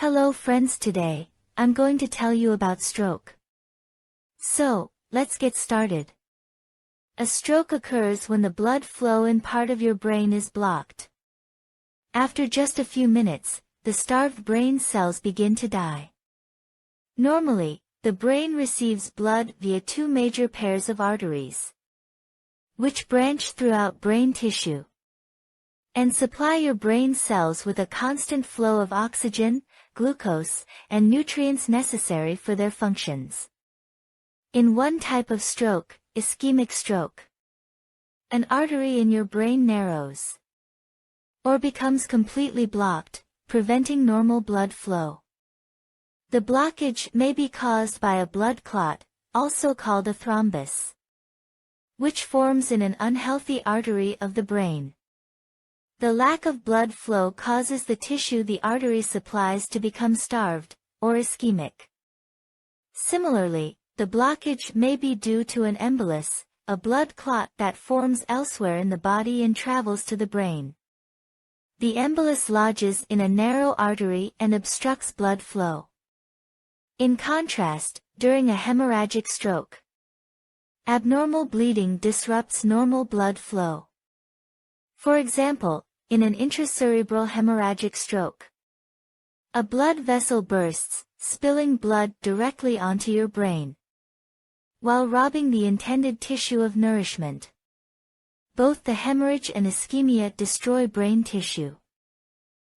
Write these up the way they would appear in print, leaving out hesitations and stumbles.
Hello friends, today, I'm going to tell you about stroke. So, let's get started. A stroke occurs when the blood flow in part of your brain is blocked. After just a few minutes, the starved brain cells begin to die. Normally, the brain receives blood via two major pairs of arteries, which branch throughout brain tissue and supply your brain cells with a constant flow of oxygen, glucose, and nutrients necessary for their functions. In one type of stroke, ischemic stroke, an artery in your brain narrows or becomes completely blocked, preventing normal blood flow. The blockage may be caused by a blood clot, also called a thrombus, which forms in an unhealthy artery of the brain. The lack of blood flow causes the tissue the artery supplies to become starved, or ischemic. Similarly, the blockage may be due to an embolus, a blood clot that forms elsewhere in the body and travels to the brain. The embolus lodges in a narrow artery and obstructs blood flow. In contrast, during a hemorrhagic stroke, abnormal bleeding disrupts normal blood flow. For example, in an intracerebral hemorrhagic stroke, a blood vessel bursts, spilling blood directly onto your brain, while robbing the intended tissue of nourishment. Both the hemorrhage and ischemia destroy brain tissue.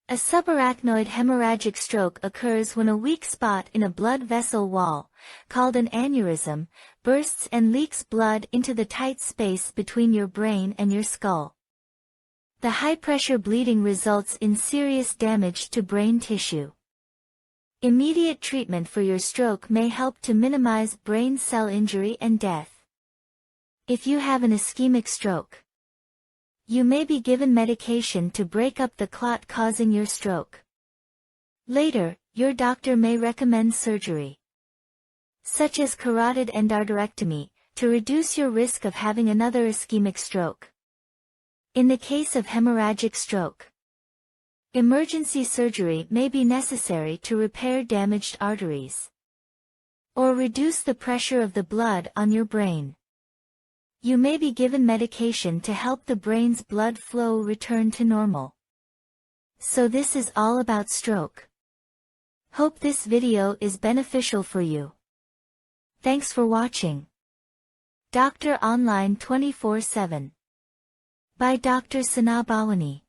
A subarachnoid hemorrhagic stroke occurs when a weak spot in a blood vessel wall, called an aneurysm, bursts and leaks blood into the tight space between your brain and your skull. The high-pressure bleeding results in serious damage to brain tissue. Immediate treatment for your stroke may help to minimize brain cell injury and death. If you have an ischemic stroke, you may be given medication to break up the clot causing your stroke. Later, your doctor may recommend surgery, such as carotid endarterectomy, to reduce your risk of having another ischemic stroke. In the case of hemorrhagic stroke, emergency surgery may be necessary to repair damaged arteries or reduce the pressure of the blood on your brain. You may be given medication to help the brain's blood flow return to normal. So this is all about stroke. Hope this video is beneficial for you. Thanks for watching. Doctor Online 24/7 by Dr. Sana Bawani.